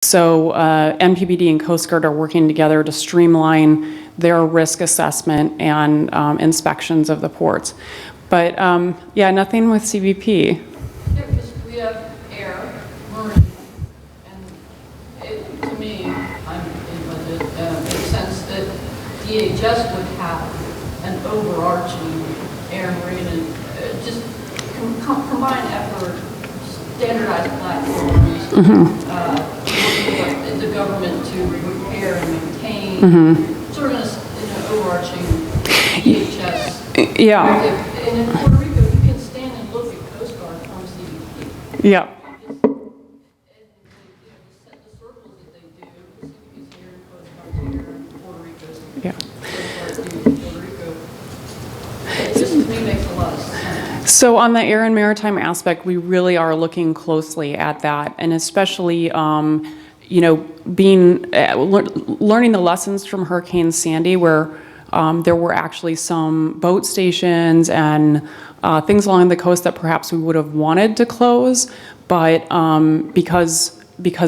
So NPPD and Coast Guard are working together to streamline their risk assessment and inspections of the ports. But yeah, nothing with CBP. We have air, marine, and to me, I'm in budget, makes sense that DHS would have an overarching air, marine, and just combine effort, standardized platforms, the government to repair and maintain, sort of in an overarching DHS. Yeah. And in Puerto Rico, you can stand and look at Coast Guard from CBP. Yeah. And the circles that they do, CBP's here, Coast Guard's here, and Puerto Rico's Yeah. Coast Guard's here in Puerto Rico. It just, to me, makes a lot of sense. So on the air and maritime aspect, we really are looking closely at that, and especially, you know, learning the lessons from Hurricane Sandy, where there were actually some boat stations and things along the coast that perhaps we would have wanted to close, but because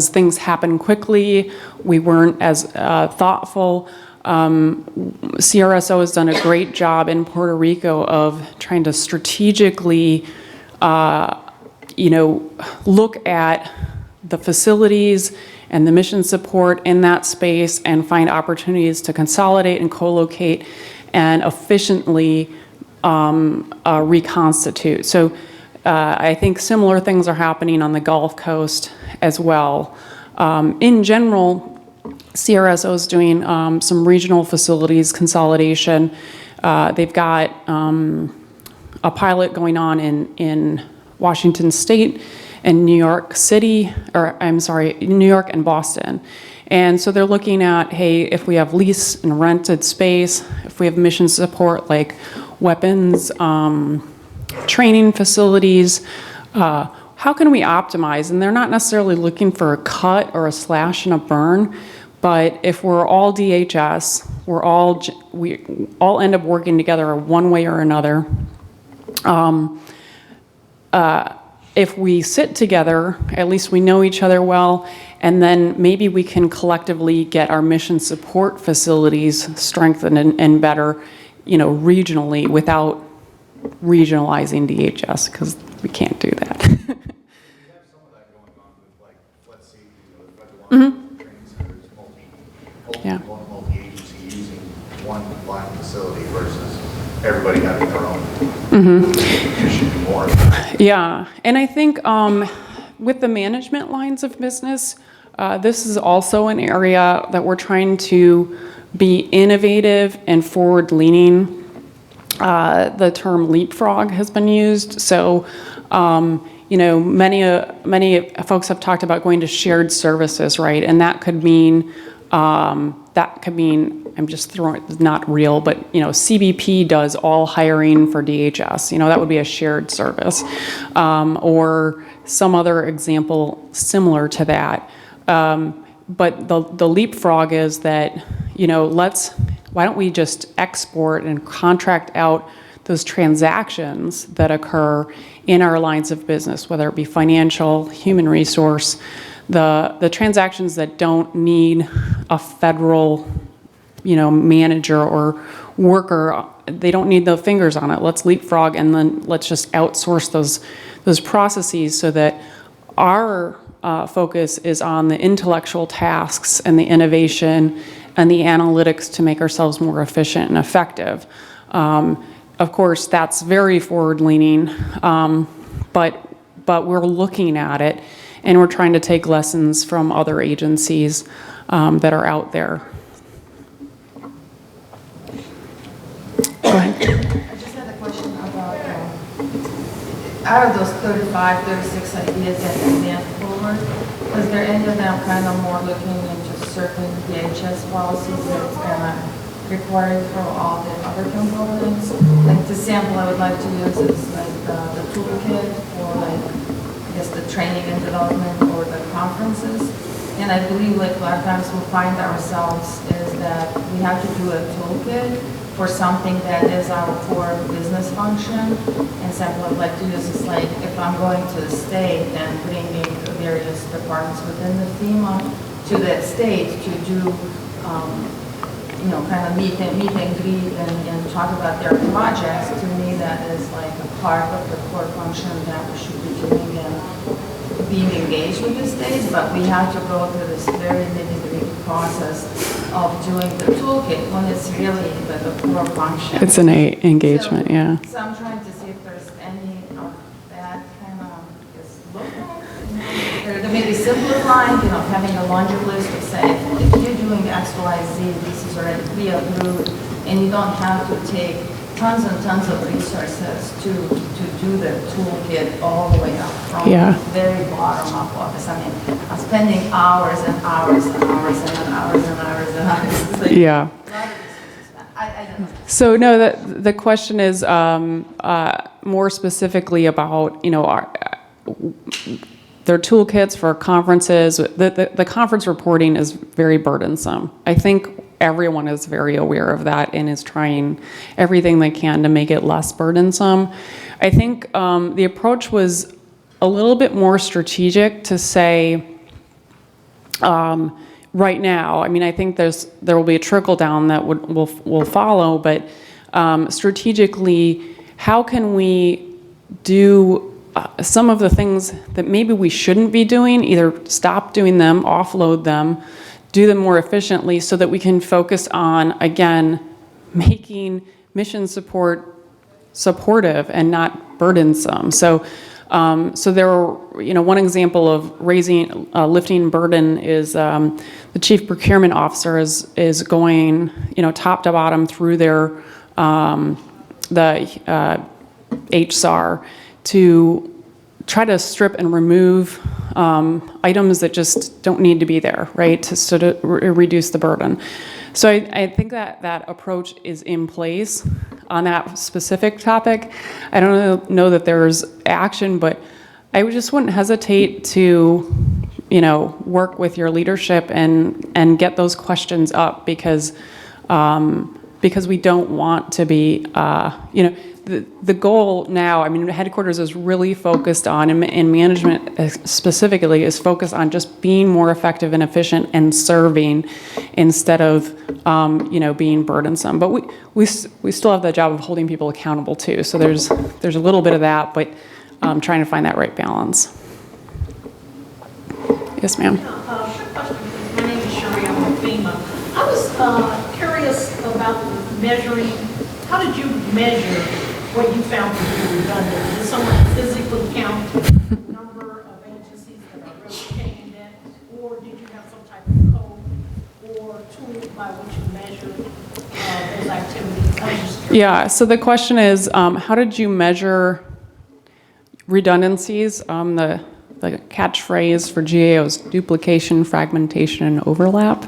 things happen quickly, we weren't as thoughtful. CRSO has done a great job in Puerto Rico of trying to strategically, you know, look at the facilities and the mission support in that space and find opportunities to consolidate and co-locate and efficiently reconstitute. So I think similar things are happening on the Gulf Coast as well. In general, CRSO is doing some regional facilities consolidation. They've got a pilot going on in Washington State and New York City, or I'm sorry, New York and Boston. And so they're looking at, hey, if we have lease and rented space, if we have mission support like weapons, training facilities, how can we optimize? And they're not necessarily looking for a cut or a slash and a burn, but if we're all DHS, we all end up working together one way or another. If we sit together, at least we know each other well, and then maybe we can collectively get our mission support facilities strengthened and better, you know, regionally without regionalizing DHS, because we can't do that. We have some of that going on with, like, let's say, the federal training centers, multi-agency using one line facility versus everybody having their own. You should do more. Yeah, and I think with the management lines of business, this is also an area that we're trying to be innovative and forward-leaning. The term leapfrog has been used. So, you know, many folks have talked about going to shared services, right? And that could mean, I'm just throwing, it's not real, but, you know, CBP does all hiring for DHS. You know, that would be a shared service. Or some other example similar to that. But the leapfrog is that, you know, why don't we just export and contract out those transactions that occur in our lines of business, whether it be financial, human resource, the transactions that don't need a federal, you know, manager or worker, they don't need the fingers on it. Let's leapfrog and then let's just outsource those processes so that our focus is on the intellectual tasks and the innovation and the analytics to make ourselves more efficient and effective. Of course, that's very forward-leaning, but we're looking at it, and we're trying to take lessons from other agencies that are out there. Go ahead. I just had a question about, out of those 35, 36 ideas that you went forward, was there any of them kind of more looking into certain DHS policies that's kind of required for all the other components? Like the sample I would like to use is like the toolkit for like, I guess the training and development or the conferences. And I believe like a lot of times we find ourselves is that we have to do a toolkit for for something that is our core business function. And so what I'd like to use is like, if I'm going to the state, then bringing various departments within the FEMA to that state to do, kind of meet and greet and talk about their projects. To me, that is like a part of the core function that we should be doing and being engaged with the states, but we have to go through this very nitty-gritty process of doing the toolkit when it's really the core function. It's an engagement, So- yeah. So I'm trying to see if there's any of that kind of is looked at. There may be simplifying, having a laundry list of say, if you're doing X, Y, Z, this is already pre-approved, and you don't have to take tons and tons of resources to do the toolkit all the way up from Yeah. the very bottom up of this. I mean, I'm spending hours and hours and hours and then hours and hours and hours. It's like Yeah. a lot of resources spent. I don't know. So no, the question is more specifically about, their toolkits for conferences. The conference reporting is very burdensome. I think everyone is very aware of that and is trying everything they can to make it less burdensome. I think the approach was a little bit more strategic to say, right now, I mean, I think there will be a trickle down that will follow, but strategically, how can we do some of the things that maybe we shouldn't be doing, either stop doing them, offload them, do them more efficiently so that we can focus on, again, making mission support supportive and not burdensome. So there are, one example of lifting burden is the chief procurement officer is going, top to bottom through the HSAR to try to strip and remove items that just don't need to be there, right, to sort of reduce the burden. So I think that approach is in place on that specific topic. I don't know that there's action, but I just wouldn't hesitate to, work with your leadership and get those questions up because we don't want to be, the goal now, I mean, headquarters is really focused on, and management specifically is focused on just being more effective and efficient and serving instead of, being burdensome. But we still have the job of holding people accountable too. So there's a little bit of that, but trying to find that right balance. Yes, ma'am. Quick question, please. My name is Sherry, I'm with FEMA. I was curious about measuring, how did you measure what you found to be redundant? Did someone physically count the number of agencies that are replicating that? Or did you have some type of code or tool by which you measured those activities? I was just curious. Yeah, so the question is, how did you measure redundancies? The catchphrase for GAO is duplication, fragmentation, and overlap.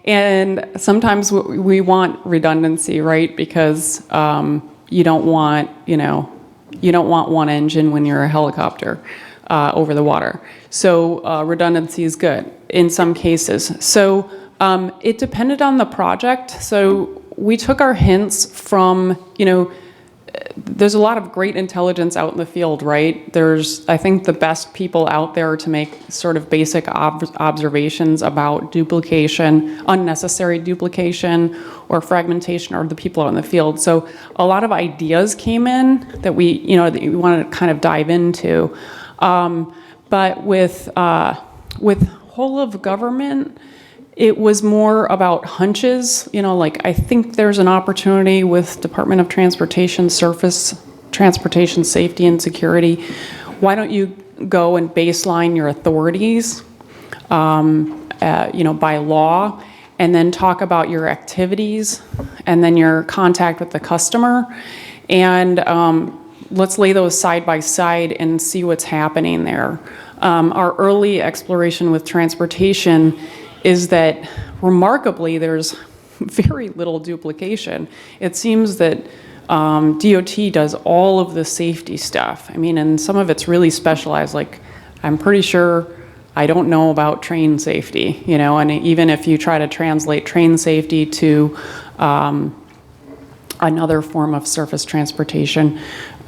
And sometimes we want redundancy, right? Because you don't want one engine when you're a helicopter over the water. So redundancy is good in some cases. So it depended on the project. So we took our hints from, there's a lot of great intelligence out in the field, right? There's, I think, the best people out there to make sort of basic observations about duplication, unnecessary duplication, or fragmentation are the people out in the field. So a lot of ideas came in that we wanted to kind of dive into. But with whole of government, it was more about hunches, like I think there's an opportunity with Department of Transportation, Surface Transportation Safety and Security. Why don't you go and baseline your authorities, by law, and then talk about your activities, and then your contact with the customer, and let's lay those side by side and see what's happening there. Our early exploration with transportation is that remarkably there's very little duplication. It seems that DOT does all of the safety stuff. I mean, and some of it's really specialized, like I'm pretty sure I don't know about train safety, and even if you try to translate train safety to another form of surface transportation,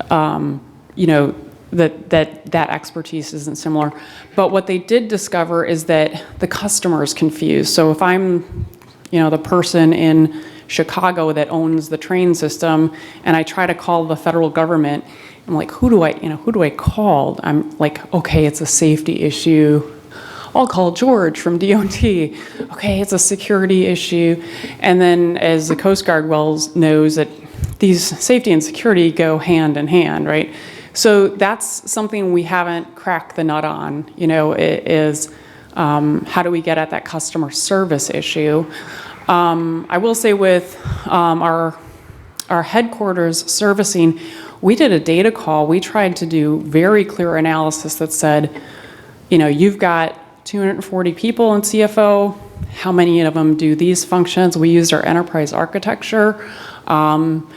you know, that expertise isn't similar. But what they did discover is that the customer is confused. So if I'm, you know, the person in Chicago that owns the train system, and I try to call the federal government, I'm like, who do I call? I'm like, okay, it's a safety issue. I'll call George from DOT. Okay, it's a security issue. And then as the Coast Guard well knows that these safety and security go hand in hand, right? So that's something we haven't cracked the nut on, you know, is how do we get at that customer service issue? I will say with our headquarters servicing, we did a data call. We tried to do very clear analysis that said, you know, you've got 240 people in CFO. How many of them do these functions? We used our enterprise architecture. And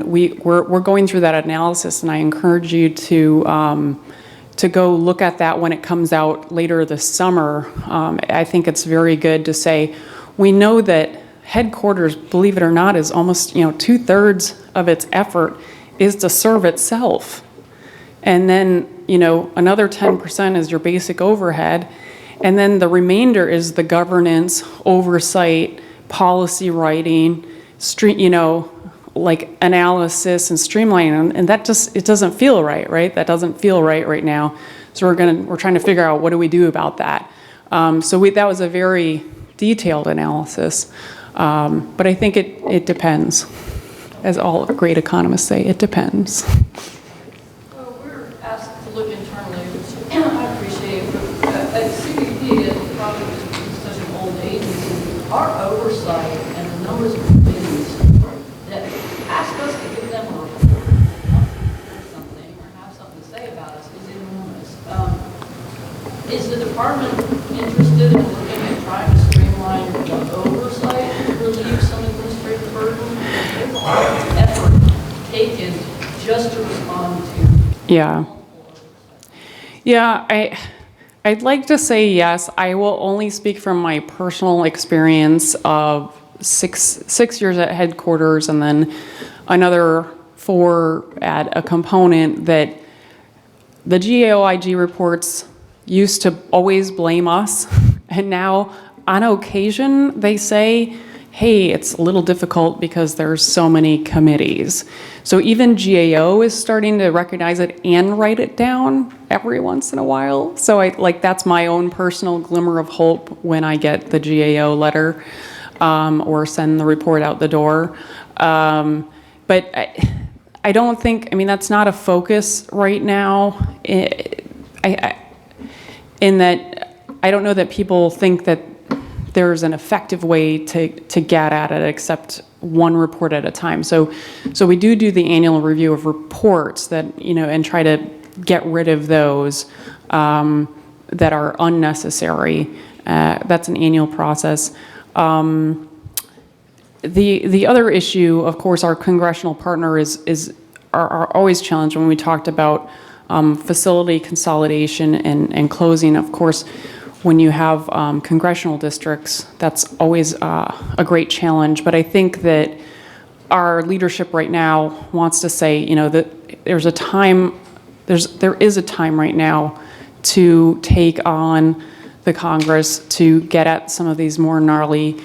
we're going through that analysis, and I encourage you to go look at that when it comes out later this summer. I think it's very good to say, we know that headquarters, believe it or not, is almost, you know, 2/3 of its effort is to serve itself. And then, you know, another 10% is your basic overhead. And then the remainder is the governance, oversight, policy writing, you know, like analysis and streamlining. And that just, it doesn't feel right, right? That doesn't feel right now. So we're trying to figure out what do we do about that. That was a very detailed analysis. But I think it depends. As all great economists say, it depends. Well, we're asked to look internally, which I appreciate, but at CBP, probably it's such an old agency, our oversight and the numbers of committees that ask us to give them a report or something, or have something to say about us is enormous. Is the department interested in looking at trying to streamline the oversight to relieve some administrative burden? There's a lot of effort taken just to respond to. Yeah. Yeah, I'd like to say yes. I will only speak from my personal experience of six years at headquarters and then another 4 at a component that the GAOIG reports used to always blame us, and now on occasion they say, hey, it's a little difficult because there's so many committees. So even GAO is starting to recognize it and write it down every once in a while. So that's my own personal glimmer of hope when I get the GAO letter or send the report out the door. But I don't think, I mean, that's not a focus right now. In that, I don't know that people think that there's an effective way to get at it except one report at a time. So we do the annual review of reports that, you know, and try to get rid of those that are unnecessary. That's an annual process. The other issue, of course, our congressional partner are always challenged when we talked about facility consolidation and closing. Of course, when you have congressional districts, that's always a great challenge. But I think that our leadership right now wants to say, you know, that there is a time right now to take on the Congress to get at some of these more gnarly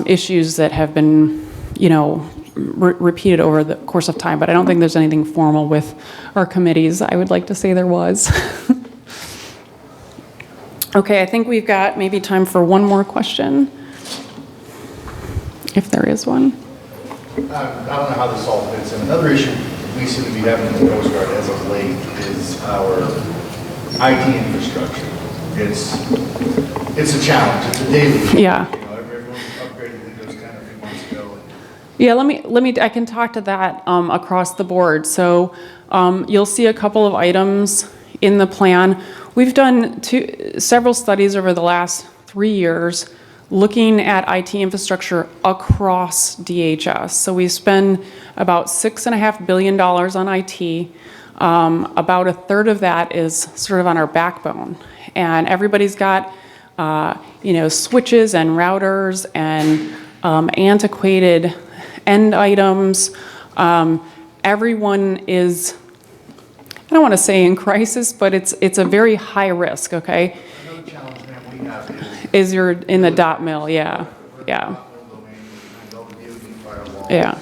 issues that have been, you know, repeated over the course of time. But I don't think there's anything formal with our committees. I would like to say there was. Okay, I think we've got maybe time for one more question, if there is one. I don't know how this all fits in. Another issue we seem to be having in the Coast Guard as of late is our IT infrastructure. It's a challenge. It's a daily issue. Yeah. You know, everyone's upgraded Windows 10 a few months ago. Yeah, let me. I can talk to that across the board. So you'll see a couple of items in the plan. We've done several studies over the last 3 years looking at IT infrastructure across DHS. So we spend about $6.5 billion on IT. About a third of that is sort of on our backbone. And everybody's got, you know, switches and routers and antiquated end items. Everyone is, I don't want to say in crisis, but it's a very high risk, okay? Another challenge that we have Is you're in the dot mill, yeah, yeah, yeah.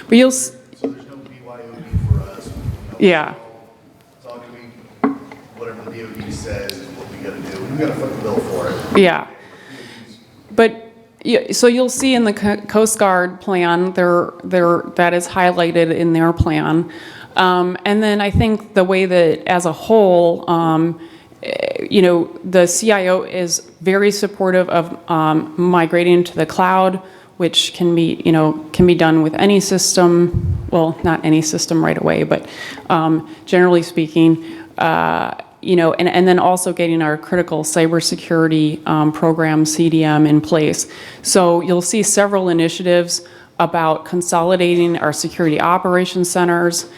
But you'll, So there's no BYOD for us. You know, yeah, It's all gonna be whatever the DOD says is what we gotta do. We gotta foot the bill for it. yeah. But, yeah, so you'll see in the Coast Guard plan, that is highlighted in their plan. And then I think the way that, as a whole, you know, the CIO is very supportive of migrating to the cloud, which can be, you know, can be done with any system, well, not any system right away, but generally speaking, you know, and then also getting our critical cybersecurity program, CDM, in place. So you'll see several initiatives about consolidating our security operations centers,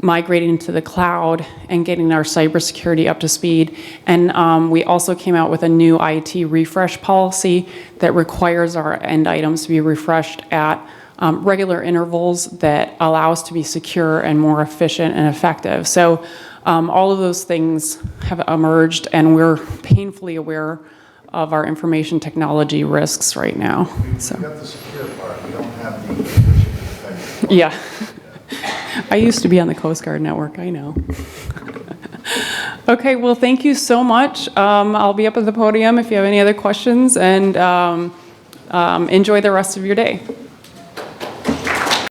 migrating to the cloud, and getting our cybersecurity up to speed. And we also came out with a new IT refresh policy that requires our end items to be refreshed at regular intervals that allow us to be secure and more efficient and effective. So all of those things have emerged, and we're painfully aware of our information technology risks right now. So, We got the secure part, we don't have the efficient part. yeah. I used to be on the Coast Guard network, I know. Okay, well, thank you so much. I'll be up at the podium if you have any other questions, and enjoy the rest of your day.